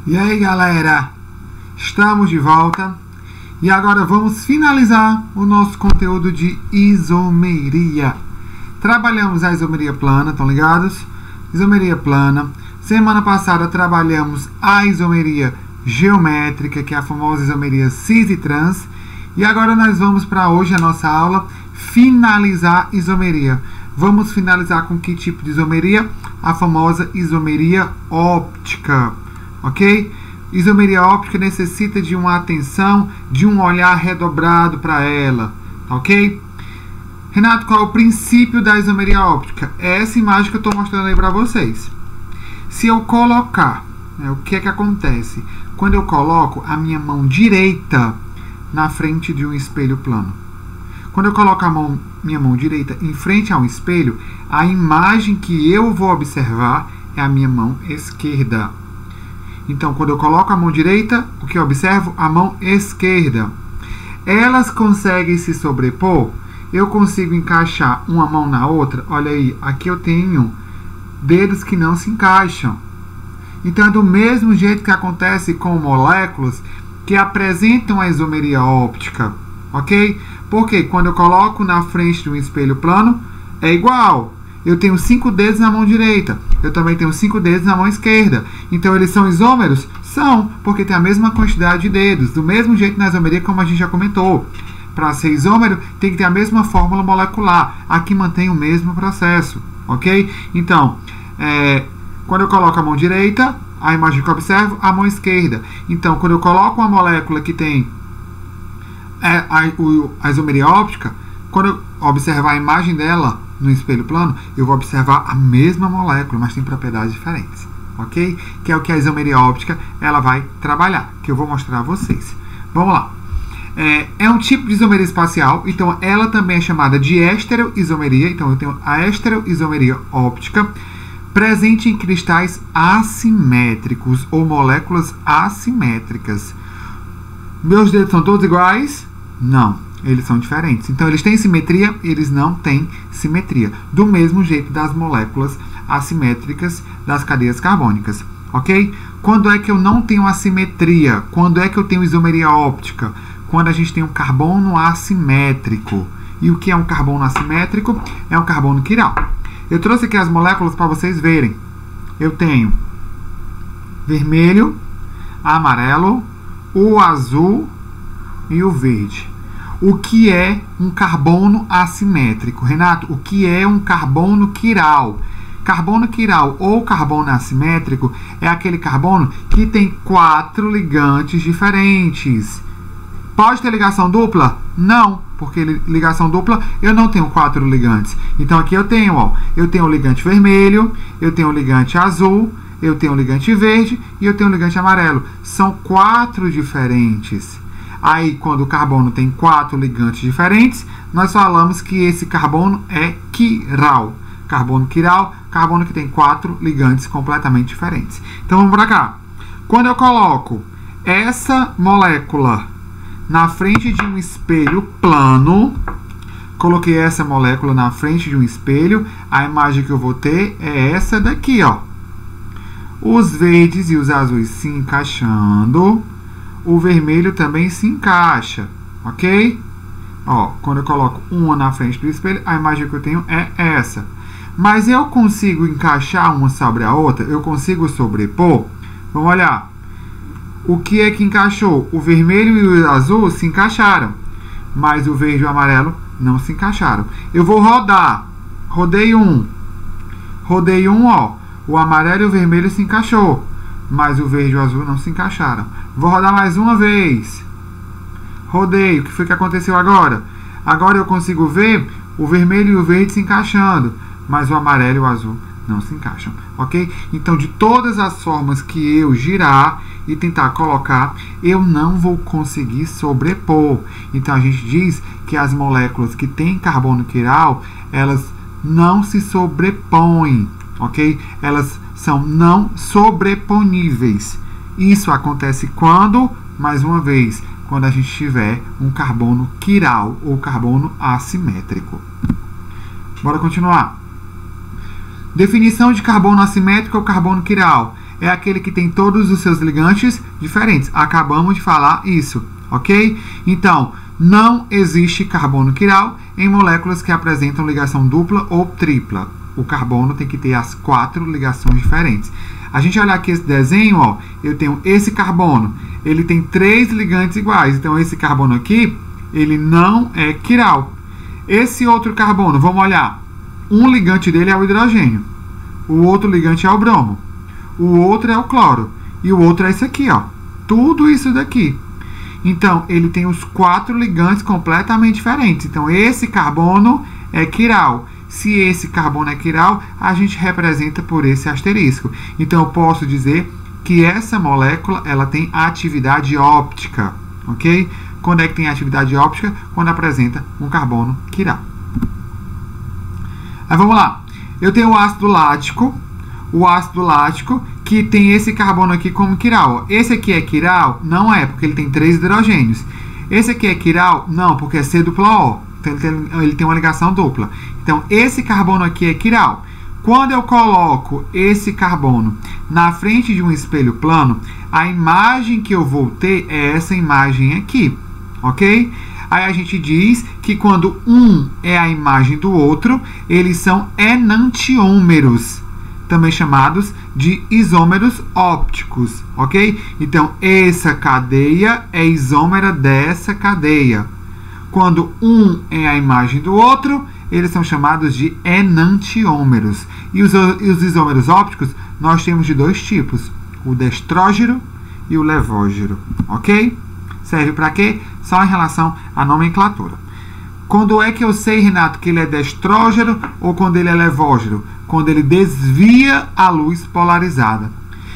E aí, galera, estamos de volta e agora vamos finalizar o nosso conteúdo de isomeria. Trabalhamos a isomeria plana, estão ligados? Isomeria plana. Semana passada trabalhamos a isomeria geométrica, que é a famosa isomeria cis e trans. E agora nós vamos para hoje a nossa aula finalizar isomeria. Vamos finalizar com que tipo de isomeria? A famosa isomeria óptica. Ok? Isomeria óptica necessita de uma atenção, de um olhar redobrado para ela. Ok? Renato, qual é o princípio da isomeria óptica? É essa imagem que eu estou mostrando aí para vocês. Se eu colocar, o que é que acontece? Quando eu coloco a minha mão direita na frente de um espelho plano. Quando eu coloco minha mão direita em frente a um espelho, a imagem que eu vou observar é a minha mão esquerda. Então, quando eu coloco a mão direita, o que eu observo? A mão esquerda. Elas conseguem se sobrepor? Eu consigo encaixar uma mão na outra? Olha aí, aqui eu tenho dedos que não se encaixam. Então, é do mesmo jeito que acontece com moléculas que apresentam a isomeria óptica. Ok? Porque quando eu coloco na frente de um espelho plano, é igual. Eu tenho 5 dedos na mão direita. Eu também tenho 5 dedos na mão esquerda. Então, eles são isômeros? São, porque tem a mesma quantidade de dedos. Do mesmo jeito na isomeria, como a gente já comentou. Para ser isômero, tem que ter a mesma fórmula molecular. Aqui mantém o mesmo processo. Ok? Então, quando eu coloco a mão direita, a imagem que eu observo, a mão esquerda. Então, quando eu coloco uma molécula que tem a isomeria óptica, quando eu observar a imagem dela no espelho plano, eu vou observar a mesma molécula, mas tem propriedades diferentes, ok? Que é o que a isomeria óptica ela vai trabalhar, que eu vou mostrar a vocês. Vamos lá. É um tipo de isomeria espacial, então ela também é chamada de estereoisomeria. Então eu tenho a estereoisomeria óptica presente em cristais assimétricos ou moléculas assimétricas. Meus dedos são todos iguais? Não, eles são diferentes. Então, eles têm simetria? Eles não têm simetria. Do mesmo jeito das moléculas assimétricas das cadeias carbônicas. Ok? Quando é que eu não tenho assimetria? Quando é que eu tenho isomeria óptica? Quando a gente tem um carbono assimétrico. E o que é um carbono assimétrico? É um carbono quiral. Eu trouxe aqui as moléculas para vocês verem. Eu tenho vermelho, amarelo, o azul e o verde. O que é um carbono assimétrico? Renato, o que é um carbono quiral? Carbono quiral ou carbono assimétrico é aquele carbono que tem 4 ligantes diferentes. Pode ter ligação dupla? Não, porque ligação dupla eu não tenho 4 ligantes. Então aqui eu tenho o ligante vermelho, eu tenho o ligante azul, eu tenho o ligante verde e eu tenho o ligante amarelo. São 4 diferentes. Aí, quando o carbono tem 4 ligantes diferentes, nós falamos que esse carbono é quiral. Carbono quiral, carbono que tem 4 ligantes completamente diferentes. Então, vamos para cá. Quando eu coloco essa molécula na frente de um espelho plano, coloquei essa molécula na frente de um espelho, a imagem que eu vou ter é essa daqui, ó. Os verdes e os azuis se encaixando. O vermelho também se encaixa. Ok? Ó, quando eu coloco uma na frente do espelho, a imagem que eu tenho é essa. Mas eu consigo encaixar uma sobre a outra? Eu consigo sobrepor? Vamos olhar. O que é que encaixou? O vermelho e o azul se encaixaram. Mas o verde e o amarelo não se encaixaram. Eu vou rodar. Rodei um. Rodei um, ó. O amarelo e o vermelho se encaixou, mas o verde e o azul não se encaixaram. Vou rodar mais uma vez. Rodei. O que foi que aconteceu agora? Agora eu consigo ver o vermelho e o verde se encaixando, mas o amarelo e o azul não se encaixam. Ok? Então, de todas as formas que eu girar e tentar colocar, eu não vou conseguir sobrepor. Então, a gente diz que as moléculas que têm carbono quiral, elas não se sobrepõem. Ok? Elas são não sobreponíveis. Isso acontece quando, mais uma vez, quando a gente tiver um carbono quiral ou carbono assimétrico. Bora continuar. Definição de carbono assimétrico ou carbono quiral. é aquele que tem todos os seus ligantes diferentes. Acabamos de falar isso, ok? Então, não existe carbono quiral em moléculas que apresentam ligação dupla ou tripla. O carbono tem que ter as 4 ligações diferentes. A gente olhar aqui esse desenho, ó, eu tenho esse carbono, ele tem 3 ligantes iguais. Então, esse carbono aqui, ele não é quiral. Esse outro carbono, vamos olhar. Um ligante dele é o hidrogênio. O outro ligante é o bromo. O outro é o cloro. E o outro é esse aqui, ó. Tudo isso daqui. Então, ele tem os 4 ligantes completamente diferentes. Então, esse carbono é quiral. Se esse carbono é quiral, a gente representa por esse asterisco. Então, eu posso dizer que essa molécula ela tem atividade óptica, ok? Quando é que tem atividade óptica? Quando apresenta um carbono quiral. Aí vamos lá. Eu tenho o ácido lático. O ácido lático que tem esse carbono aqui como quiral. Esse aqui é quiral? Não é, porque ele tem 3 hidrogênios. Esse aqui é quiral? Não, porque é C dupla O. Então, ele tem uma ligação dupla. Então, esse carbono aqui é quiral. Quando eu coloco esse carbono na frente de um espelho plano, a imagem que eu vou ter é essa imagem aqui, ok? Aí a gente diz que quando um é a imagem do outro, eles são enantiômeros, também chamados de isômeros ópticos, ok? Então, essa cadeia é isômera dessa cadeia. Quando um é a imagem do outro, eles são chamados de enantiômeros. E os isômeros ópticos nós temos de 2 tipos, o destrógeno e o levógeno, ok? Serve para quê? Só em relação à nomenclatura. Quando é que eu sei, Renato, que ele é destrógeno ou quando ele é levógeno? Quando ele desvia a luz polarizada.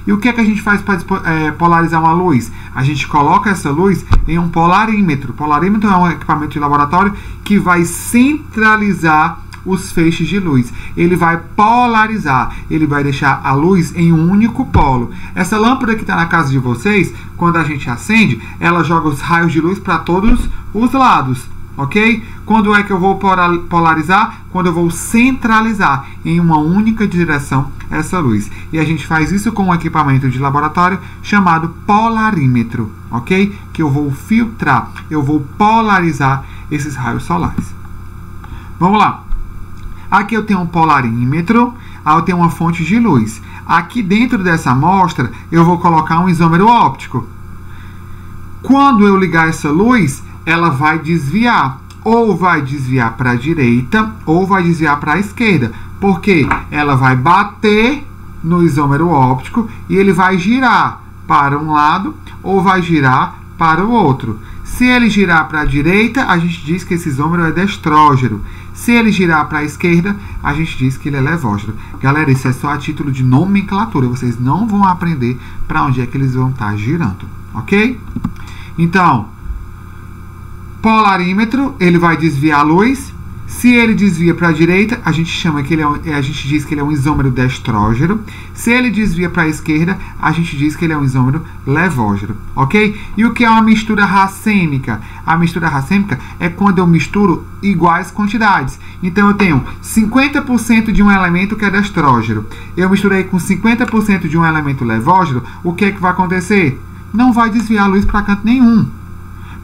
E o que é que a gente faz para polarizar uma luz? A gente coloca essa luz em um polarímetro. Polarímetro é um equipamento de laboratório que vai centralizar os feixes de luz. Ele vai polarizar, ele vai deixar a luz em um único polo. Essa lâmpada que está na casa de vocês, quando a gente acende, ela joga os raios de luz para todos os lados, ok? Quando é que eu vou polarizar? Quando eu vou centralizar em uma única direção essa luz. E a gente faz isso com um equipamento de laboratório chamado polarímetro, ok? Que eu vou filtrar, eu vou polarizar esses raios solares. Vamos lá. Aqui eu tenho um polarímetro, aí eu tenho uma fonte de luz. Aqui dentro dessa amostra, eu vou colocar um isômero óptico. Quando eu ligar essa luz, ela vai desviar. Ou vai desviar para a direita, ou vai desviar para a esquerda. Porque ela vai bater no isômero óptico e ele vai girar para um lado ou vai girar para o outro. Se ele girar para a direita, a gente diz que esse isômero é destrógeno. Se ele girar para a esquerda, a gente diz que ele é levógeno. Galera, isso é só a título de nomenclatura. Vocês não vão aprender para onde é que eles vão estar girando, ok? Então, polarímetro, ele vai desviar a luz. Se ele desvia para a direita, a gente chama que a gente diz que ele é um isômero destrógeno. Se ele desvia para a esquerda, a gente diz que ele é um isômero levógeno, ok? E o que é uma mistura racêmica? A mistura racêmica é quando eu misturo iguais quantidades. Então, eu tenho 50% de um elemento que é destrógeno. Eu misturei com 50% de um elemento levógeno, o que é que vai acontecer? Não vai desviar a luz para canto nenhum.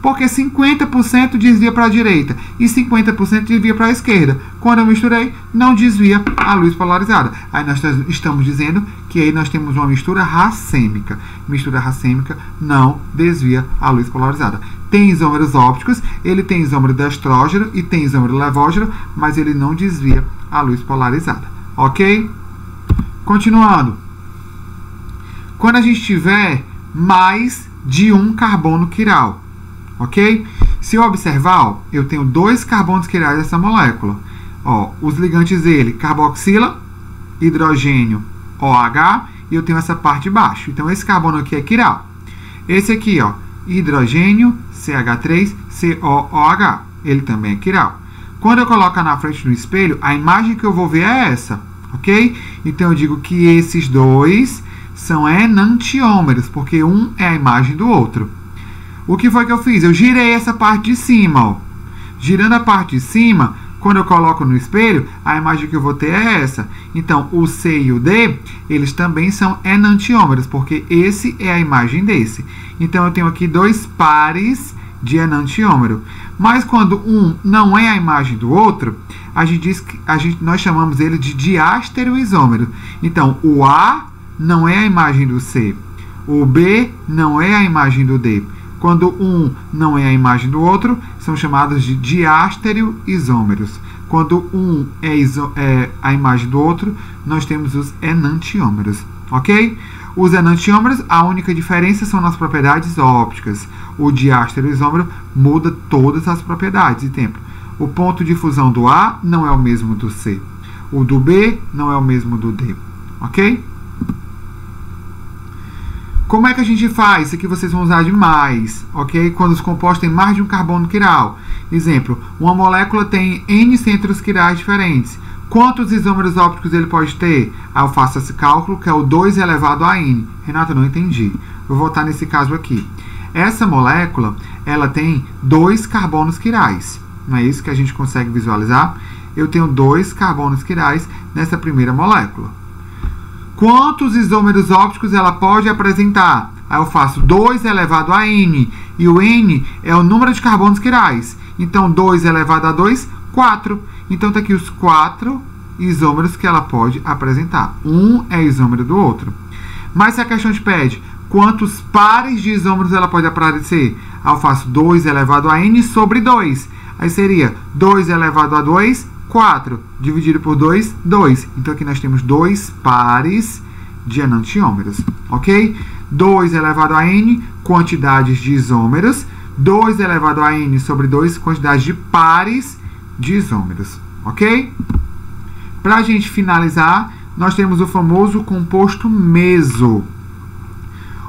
Porque 50% desvia para a direita e 50% desvia para a esquerda. Quando eu misturei, não desvia a luz polarizada. Aí nós estamos dizendo que aí nós temos uma mistura racêmica. Mistura racêmica não desvia a luz polarizada. Tem isômeros ópticos, ele tem isômero destrógeno e tem isômero levógeno, mas ele não desvia a luz polarizada. Ok? Continuando. Quando a gente tiver mais de um carbono quiral, ok? Se eu observar, ó, eu tenho 2 carbonos quirais dessa molécula. Ó, os ligantes dele, carboxila, hidrogênio, OH, e eu tenho essa parte de baixo. Então, esse carbono aqui é quiral. Esse aqui, ó, hidrogênio, CH3, COOH, ele também é quiral. Quando eu coloco na frente do espelho, a imagem que eu vou ver é essa, ok? Então, eu digo que esses 2 são enantiômeros, porque um é a imagem do outro. O que foi que eu fiz? Eu girei essa parte de cima, ó. Girando a parte de cima, Quando eu coloco no espelho, a imagem que eu vou ter é essa. Então, o C e o D, eles também são enantiômeros, porque esse é a imagem desse. Então, eu tenho aqui dois pares de enantiômero. Mas quando um não é a imagem do outro, a gente diz que nós chamamos ele de diástero isômero. Então, o A não é a imagem do C, o B não é a imagem do D. Quando um não é a imagem do outro, são chamados de diástero isômeros. Quando um é a imagem do outro, nós temos os enantiômeros, ok? Os enantiômeros, a única diferença são nas propriedades ópticas. O diástero isômero muda todas as propriedades. Exemplo, o ponto de fusão do A não é o mesmo do C. O do B não é o mesmo do D, ok? Como é que a gente faz? Isso aqui vocês vão usar demais, ok? Quando os compostos têm mais de um carbono quiral. Exemplo, uma molécula tem N centros quirais diferentes. Quantos isômeros ópticos ele pode ter? Eu faço esse cálculo, que é o 2 elevado a N. Renata, não entendi. Vou voltar nesse caso aqui. Essa molécula, ela tem 2 carbonos quirais. Não é isso que a gente consegue visualizar? Eu tenho 2 carbonos quirais nessa primeira molécula. Quantos isômeros ópticos ela pode apresentar? Aí eu faço 2 elevado a N. E o N é o número de carbonos quirais. Então, 2 elevado a 2, 4. Então, está aqui os 4 isômeros que ela pode apresentar. Um é isômero do outro. Mas se a questão te pede quantos pares de isômeros ela pode aparecer, aí eu faço 2 elevado a N sobre 2. Aí seria 2 elevado a 2, 4. Dividido por 2, 2. Então, aqui nós temos 2 pares de enantiômeros, ok? 2 elevado a N, quantidades de isômeros. 2 elevado a N sobre 2, quantidade de pares de isômeros, ok? Para a gente finalizar, nós temos o famoso composto meso.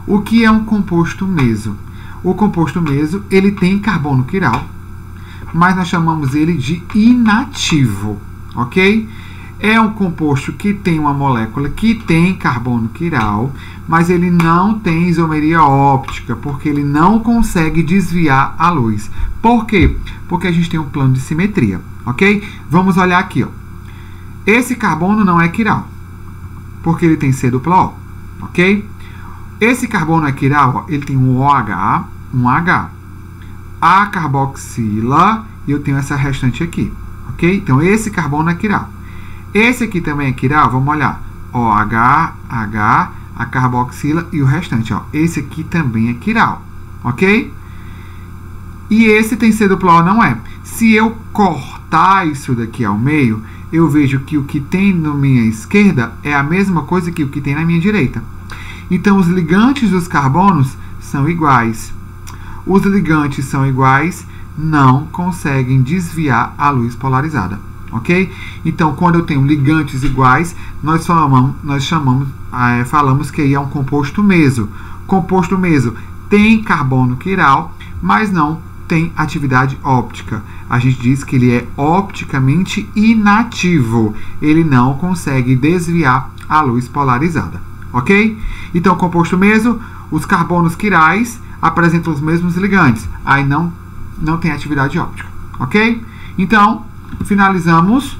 O que é um composto meso? O composto meso, ele tem carbono quiral, mas nós chamamos ele de inativo, ok? É um composto que tem uma molécula que tem carbono quiral, mas ele não tem isomeria óptica, porque ele não consegue desviar a luz. Por quê? Porque a gente tem um plano de simetria, ok? Vamos olhar aqui, ó. Esse carbono não é quiral, porque ele tem C dupla O, ok? Esse carbono é quiral, ó, ele tem um OH, um H. A carboxila, e eu tenho essa restante aqui, ok? Então, esse carbono é quiral. Esse aqui também é quiral, vamos olhar. OH, H, a carboxila e o restante, ó. Esse aqui também é quiral, ok? E esse tem C dupla O, não é. Se eu cortar isso daqui ao meio, eu vejo que o que tem na minha esquerda é a mesma coisa que o que tem na minha direita. Então, os ligantes dos carbonos são iguais. Os ligantes são iguais, não conseguem desviar a luz polarizada, ok? Então, quando eu tenho ligantes iguais, nós falamos que aí é um composto meso. Composto meso tem carbono quiral, mas não tem atividade óptica. A gente diz que ele é opticamente inativo. Ele não consegue desviar a luz polarizada, ok? Então, composto meso, os carbonos quirais apresentam os mesmos ligantes. Aí não tem atividade óptica, ok? Então, finalizamos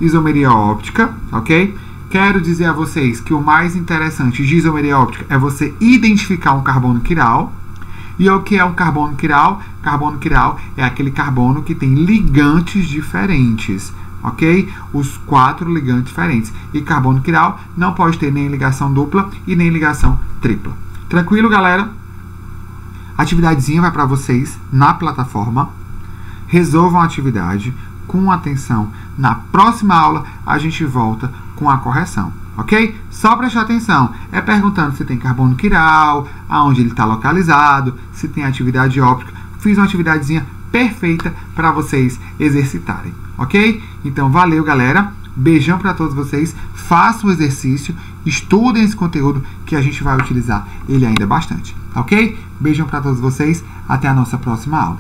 isomeria óptica, ok? Quero dizer a vocês que o mais interessante de isomeria óptica é você identificar um carbono quiral. E o que é um carbono quiral? Carbono quiral é aquele carbono que tem ligantes diferentes, ok? Os 4 ligantes diferentes. E carbono quiral não pode ter nem ligação dupla e nem ligação tripla. Tranquilo, galera? Atividadezinha vai para vocês na plataforma. Resolvam a atividade com atenção. Na próxima aula, a gente volta com a correção, ok? Só prestar atenção. É perguntando se tem carbono quiral, aonde ele está localizado, se tem atividade óptica. Fiz uma atividadezinha perfeita para vocês exercitarem, ok? Então, valeu, galera. Beijão para todos vocês. Façam o exercício, estudem esse conteúdo que a gente vai utilizar ele ainda bastante, ok? Beijão para todos vocês. Até a nossa próxima aula.